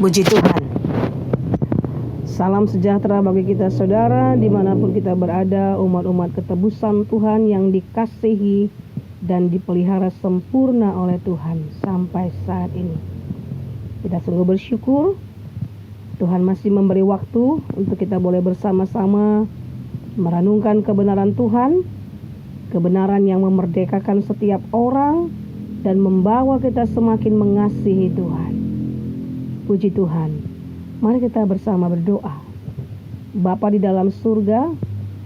Puji Tuhan. Salam sejahtera bagi kita saudara, dimanapun kita berada, umat-umat ketebusan Tuhan yang dikasihi dan dipelihara sempurna oleh Tuhan sampai saat ini. Kita sungguh bersyukur Tuhan masih memberi waktu untuk kita boleh bersama-sama merenungkan kebenaran Tuhan, kebenaran yang memerdekakan setiap orang dan membawa kita semakin mengasihi Tuhan. Puji Tuhan. Mari kita bersama berdoa. Bapa di dalam surga,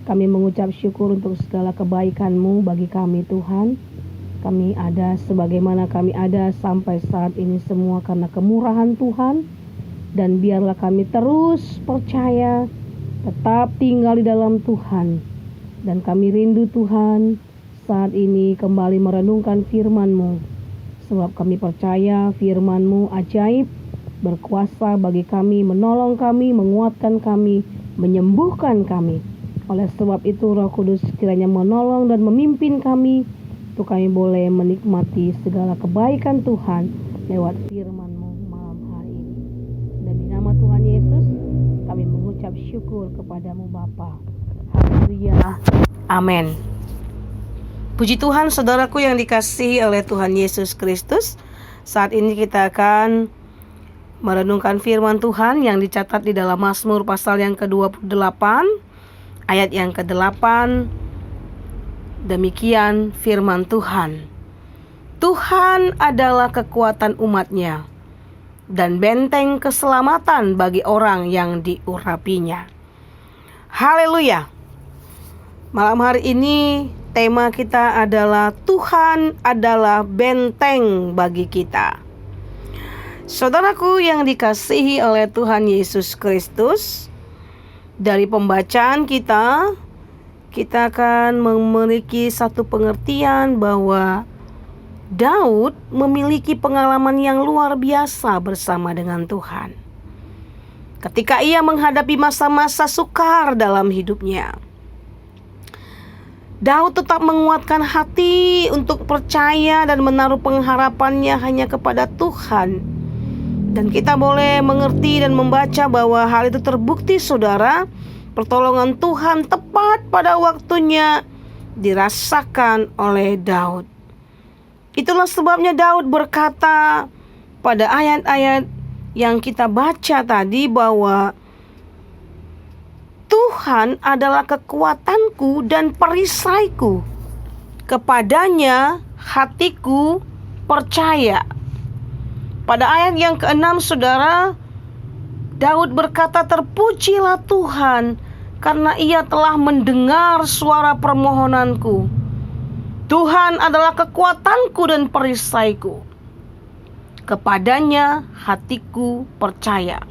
kami mengucap syukur untuk segala kebaikan-Mu bagi kami Tuhan. Kami ada sebagaimana kami ada sampai saat ini semua karena kemurahan Tuhan. Dan biarlah kami terus percaya, tetap tinggal di dalam Tuhan. Dan kami rindu Tuhan saat ini kembali merenungkan firman-Mu. Sebab kami percaya firman-Mu ajaib, berkuasa bagi kami, menolong kami, menguatkan kami, menyembuhkan kami. Oleh sebab itu Roh Kudus kiranya menolong dan memimpin kami untuk kami boleh menikmati segala kebaikan Tuhan lewat firman-Mu malam hari ini. Dan di nama Tuhan Yesus kami mengucap syukur kepadamu Bapa. Haleluya. Amin. Puji Tuhan, saudaraku yang dikasihi oleh Tuhan Yesus Kristus. Saat ini kita akan merenungkan firman Tuhan yang dicatat di dalam Mazmur pasal yang ke-28 ayat yang ke-8. Demikian firman Tuhan. Tuhan adalah kekuatan umat-Nya dan benteng keselamatan bagi orang yang diurapinya. Haleluya. Malam hari ini tema kita adalah Tuhan adalah benteng bagi kita. Saudaraku yang dikasihi oleh Tuhan Yesus Kristus, dari pembacaan kita akan memiliki satu pengertian bahwa Daud memiliki pengalaman yang luar biasa bersama dengan Tuhan. Ketika ia menghadapi masa-masa sukar dalam hidupnya, Daud tetap menguatkan hati untuk percaya dan menaruh pengharapannya hanya kepada Tuhan. Dan kita boleh mengerti dan membaca bahwa hal itu terbukti saudara. Pertolongan Tuhan tepat pada waktunya dirasakan oleh Daud. Itulah sebabnya Daud berkata pada ayat-ayat yang kita baca tadi bahwa Tuhan adalah kekuatanku dan perisaiku. Kepadanya hatiku percaya. Pada ayat yang ke-6 saudara, Daud berkata, terpujilah Tuhan karena ia telah mendengar suara permohonanku. Tuhan adalah kekuatanku dan perisaiku. Kepadanya hatiku percaya.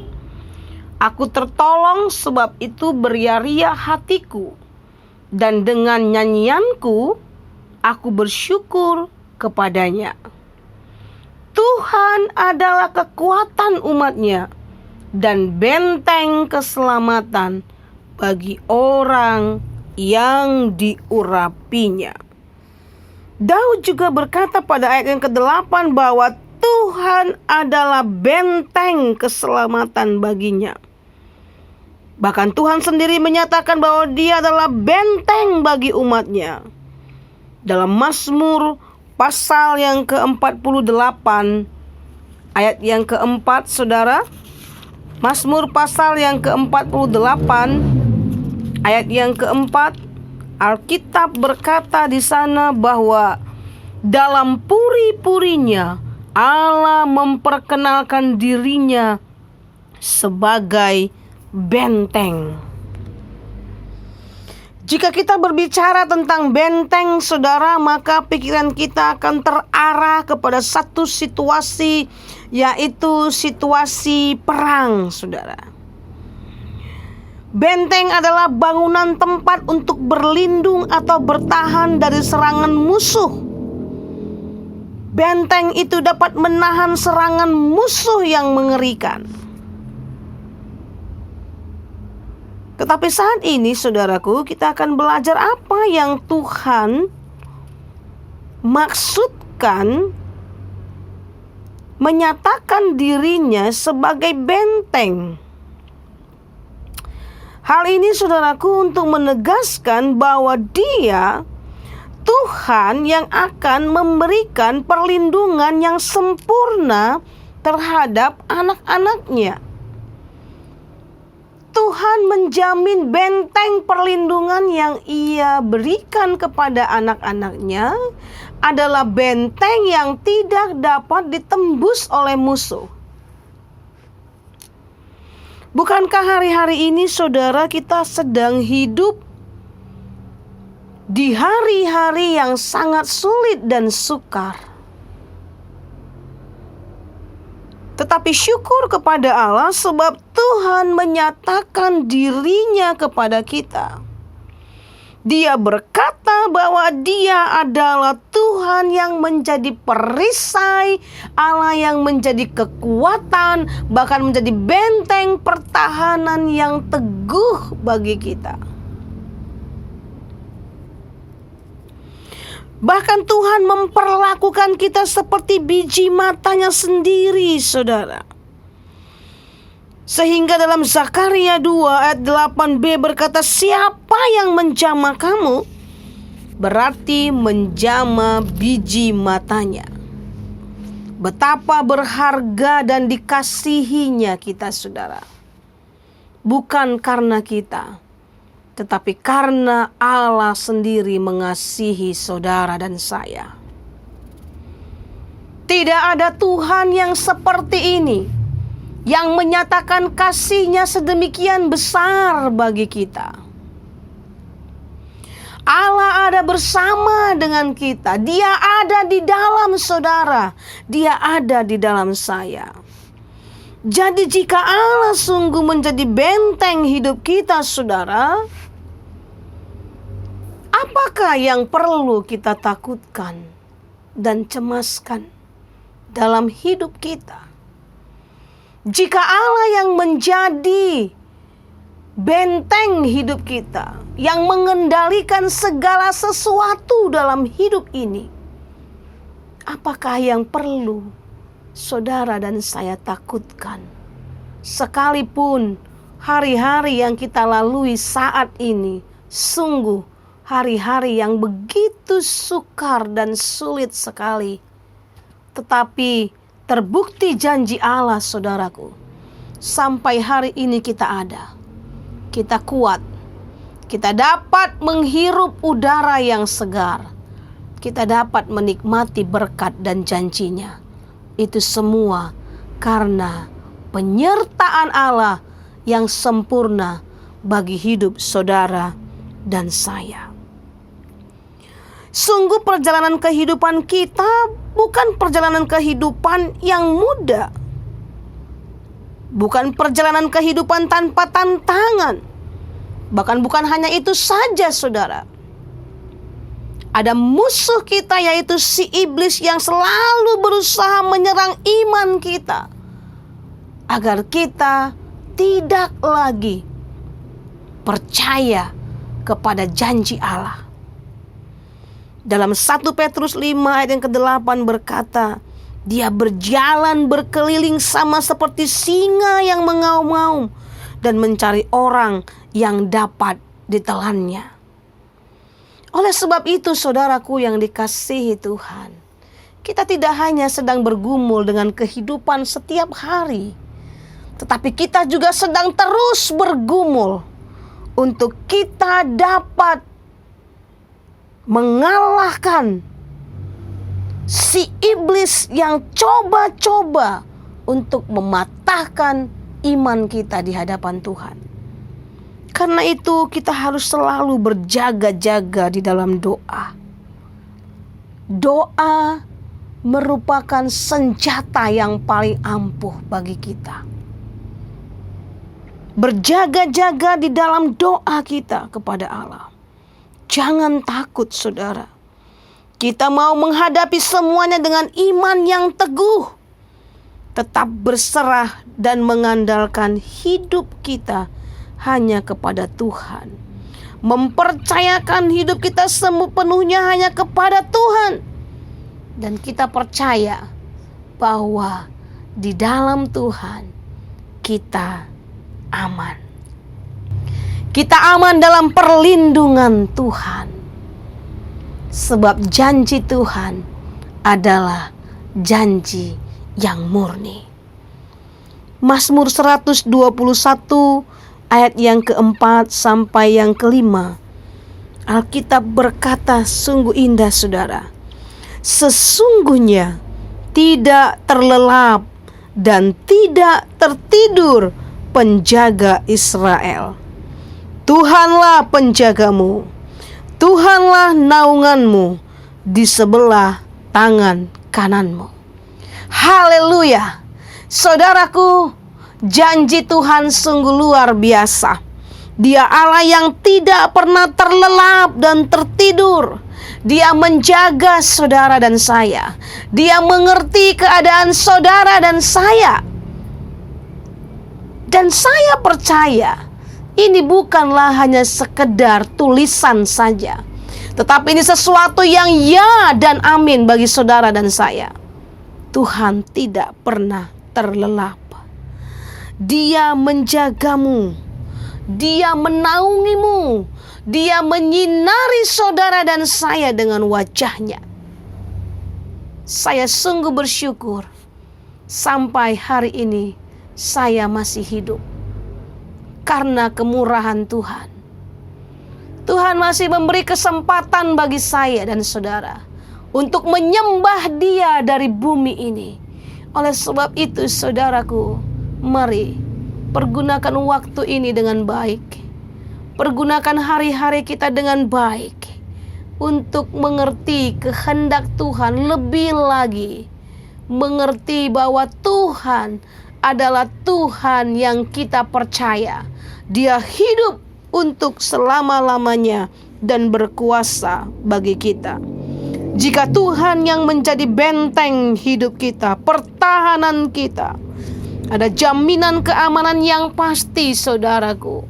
Aku tertolong sebab itu beria-ria hatiku. Dan dengan nyanyianku aku bersyukur kepadanya. Tuhan adalah kekuatan umat-Nya dan benteng keselamatan bagi orang yang diurapinya. Daud juga berkata pada ayat yang ke-8 bahwa Tuhan adalah benteng keselamatan baginya. Bahkan Tuhan sendiri menyatakan bahwa Dia adalah benteng bagi umat-Nya. Dalam Mazmur pasal yang ke-48 ayat yang ke-4 saudara. Mazmur pasal yang ke-48 ayat yang ke-4, Alkitab berkata di sana bahwa dalam puri-purinya Allah memperkenalkan dirinya sebagai benteng. Jika kita berbicara tentang benteng saudara, maka pikiran kita akan terarah kepada satu situasi, yaitu situasi perang saudara. Benteng adalah bangunan tempat untuk berlindung atau bertahan dari serangan musuh. Benteng itu dapat menahan serangan musuh yang mengerikan. Tetapi saat ini saudaraku, kita akan belajar apa yang Tuhan maksudkan menyatakan dirinya sebagai benteng. Hal ini saudaraku untuk menegaskan bahwa Dia Tuhan yang akan memberikan perlindungan yang sempurna terhadap anak-anaknya. Tuhan menjamin benteng perlindungan yang Ia berikan kepada anak-anaknya adalah benteng yang tidak dapat ditembus oleh musuh. Bukankah hari-hari ini saudara kita sedang hidup di hari-hari yang sangat sulit dan sukar? Tetapi syukur kepada Allah sebab Tuhan menyatakan dirinya kepada kita. Dia berkata bahwa Dia adalah Tuhan yang menjadi perisai, Allah yang menjadi kekuatan, bahkan menjadi benteng pertahanan yang teguh bagi kita. Bahkan Tuhan memperlakukan kita seperti biji matanya sendiri, saudara. Sehingga dalam Zakaria 2 ayat 8b berkata, siapa yang menjamah kamu? Berarti menjamah biji matanya. Betapa berharga dan dikasihinya kita, saudara. Bukan karena kita, tetapi karena Allah sendiri mengasihi saudara dan saya. Tidak ada Tuhan yang seperti ini, yang menyatakan kasih-Nya sedemikian besar bagi kita. Allah ada bersama dengan kita. Dia ada di dalam saudara. Dia ada di dalam saya. Jadi jika Allah sungguh menjadi benteng hidup kita, saudara, apakah yang perlu kita takutkan dan cemaskan dalam hidup kita? Jika Allah yang menjadi benteng hidup kita, yang mengendalikan segala sesuatu dalam hidup ini, apakah yang perlu saudara dan saya takutkan? Sekalipun hari-hari yang kita lalui saat ini sungguh hari-hari yang begitu sukar dan sulit sekali, tetapi terbukti janji Allah, saudaraku. Sampai hari ini kita ada, kita kuat, kita dapat menghirup udara yang segar, kita dapat menikmati berkat dan janji-Nya. Itu semua karena penyertaan Allah yang sempurna bagi hidup saudara dan saya. Sungguh perjalanan kehidupan kita bukan perjalanan kehidupan yang mudah. Bukan perjalanan kehidupan tanpa tantangan. Bahkan bukan hanya itu saja, saudara. Ada musuh kita, yaitu si iblis, yang selalu berusaha menyerang iman kita, agar kita tidak lagi percaya kepada janji Allah. Dalam 1 Petrus 5 ayat yang ke-8 berkata, dia berjalan berkeliling sama seperti singa yang mengaum-ngaum dan mencari orang yang dapat ditelannya. Oleh sebab itu, saudaraku yang dikasihi Tuhan, kita tidak hanya sedang bergumul dengan kehidupan setiap hari, tetapi kita juga sedang terus bergumul untuk kita dapat mengalahkan si iblis yang coba-coba untuk mematahkan iman kita di hadapan Tuhan. Karena itu kita harus selalu berjaga-jaga di dalam doa. Doa merupakan senjata yang paling ampuh bagi kita. Berjaga-jaga di dalam doa kita kepada Allah. Jangan takut, saudara. Kita mau menghadapi semuanya dengan iman yang teguh. Tetap berserah dan mengandalkan hidup kita hanya kepada Tuhan. Mempercayakan hidup kita sepenuhnya hanya kepada Tuhan. Dan kita percaya bahwa di dalam Tuhan kita aman. Kita aman dalam perlindungan Tuhan. Sebab janji Tuhan adalah janji yang murni. Mazmur 121 ayat yang keempat sampai yang kelima. Alkitab berkata sungguh indah saudara. Sesungguhnya tidak terlelap dan tidak tertidur penjaga Israel. Tuhanlah penjagamu, Tuhanlah naunganmu di sebelah tangan kananmu. Haleluya. Saudaraku, janji Tuhan sungguh luar biasa. Dia Allah yang tidak pernah terlelap dan tertidur. Dia menjaga saudara dan saya. Dia mengerti keadaan saudara dan saya. Dan saya percaya ini bukanlah hanya sekedar tulisan saja, tetapi ini sesuatu yang ya dan amin bagi saudara dan saya. Tuhan tidak pernah terlelap. Dia menjagamu, Dia menaungimu, Dia menyinari saudara dan saya dengan wajah-Nya. Saya sungguh bersyukur sampai hari ini saya masih hidup karena kemurahan Tuhan. Tuhan masih memberi kesempatan bagi saya dan saudara untuk menyembah Dia dari bumi ini. Oleh sebab itu saudaraku, mari pergunakan waktu ini dengan baik. Pergunakan hari-hari kita dengan baik untuk mengerti kehendak Tuhan lebih lagi. Mengerti bahwa Tuhan adalah Tuhan yang kita percaya. Dia hidup untuk selama-lamanya dan berkuasa bagi kita. Jika Tuhan yang menjadi benteng hidup kita, pertahanan kita, ada jaminan keamanan yang pasti saudaraku.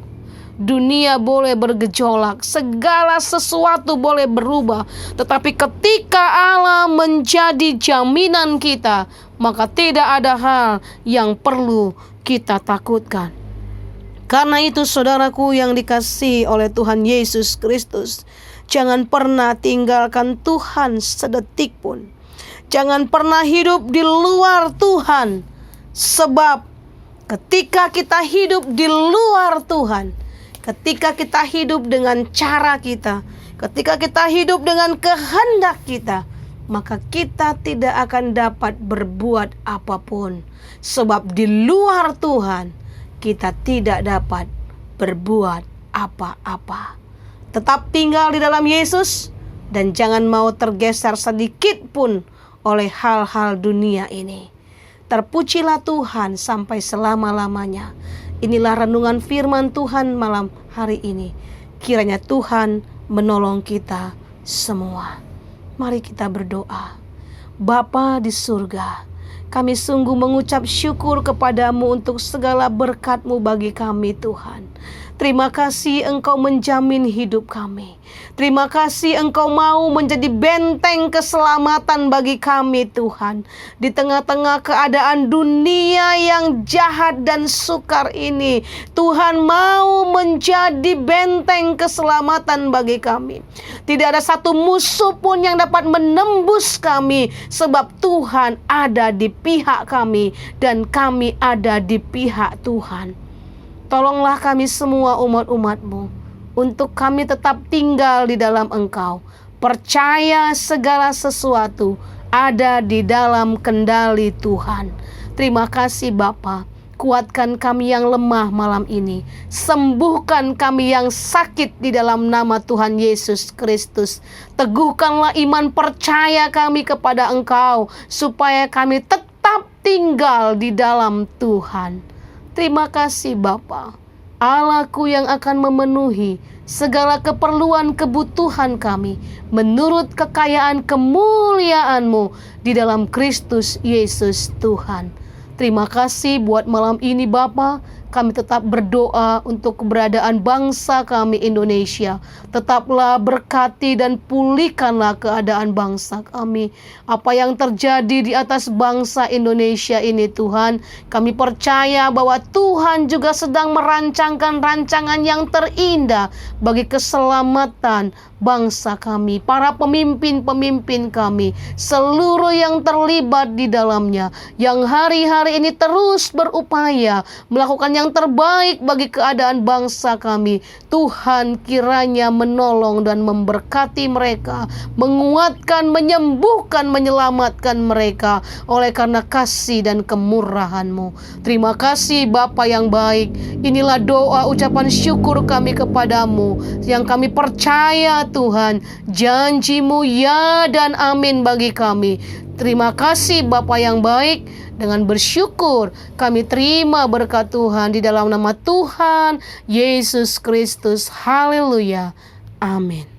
Dunia boleh bergejolak, segala sesuatu boleh berubah, tetapi ketika Allah menjadi jaminan kita, maka tidak ada hal yang perlu kita takutkan. Karena itu saudaraku yang dikasihi oleh Tuhan Yesus Kristus, jangan pernah tinggalkan Tuhan sedetik pun. Jangan pernah hidup di luar Tuhan. Sebab ketika kita hidup di luar Tuhan, ketika kita hidup dengan cara kita, ketika kita hidup dengan kehendak kita, maka kita tidak akan dapat berbuat apapun. Sebab di luar Tuhan kita tidak dapat berbuat apa-apa. Tetap tinggal di dalam Yesus dan jangan mau tergeser sedikit pun oleh hal-hal dunia ini. Terpujilah Tuhan sampai selama-lamanya. Inilah renungan firman Tuhan malam hari ini. Kiranya Tuhan menolong kita semua. Mari kita berdoa. Bapa di surga, kami sungguh mengucap syukur kepadamu untuk segala berkat-Mu bagi kami Tuhan. Terima kasih Engkau menjamin hidup kami. Terima kasih Engkau mau menjadi benteng keselamatan bagi kami Tuhan. Di tengah-tengah keadaan dunia yang jahat dan sukar ini, Tuhan mau menjadi benteng keselamatan bagi kami. Tidak ada satu musuh pun yang dapat menembus kami, sebab Tuhan ada di pihak kami dan kami ada di pihak Tuhan. Tolonglah kami semua umat-umat-Mu untuk kami tetap tinggal di dalam Engkau. Percaya segala sesuatu ada di dalam kendali Tuhan. Terima kasih Bapa. Kuatkan kami yang lemah malam ini. Sembuhkan kami yang sakit di dalam nama Tuhan Yesus Kristus. Teguhkanlah iman percaya kami kepada Engkau, supaya kami tetap tinggal di dalam Tuhan. Terima kasih Bapa, Allahku yang akan memenuhi segala keperluan kebutuhan kami menurut kekayaan kemuliaan-Mu di dalam Kristus Yesus Tuhan. Terima kasih buat malam ini Bapa. kami tetap berdoa untuk keberadaan bangsa kami Indonesia. Tetaplah berkati dan pulihkanlah keadaan bangsa kami. Apa yang terjadi di atas bangsa Indonesia ini Tuhan, kami percaya bahwa Tuhan juga sedang merancangkan rancangan yang terindah bagi keselamatan bangsa kami, para pemimpin-pemimpin kami, seluruh yang terlibat di dalamnya, yang hari-hari ini terus berupaya melakukan yang terbaik bagi keadaan bangsa kami. Tuhan kiranya menolong dan memberkati mereka, menguatkan, menyembuhkan, menyelamatkan mereka oleh karena kasih dan kemurahan-Mu. Terima kasih Bapa yang baik. Inilah doa ucapan syukur kami kepadamu yang kami percaya Tuhan, janji-Mu ya dan amin bagi kami. Terima kasih Bapa yang baik. Dengan bersyukur kami terima berkat Tuhan di dalam nama Tuhan Yesus Kristus. Haleluya. Amin.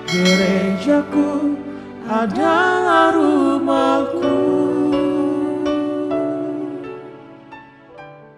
Gerejaku adalah rumah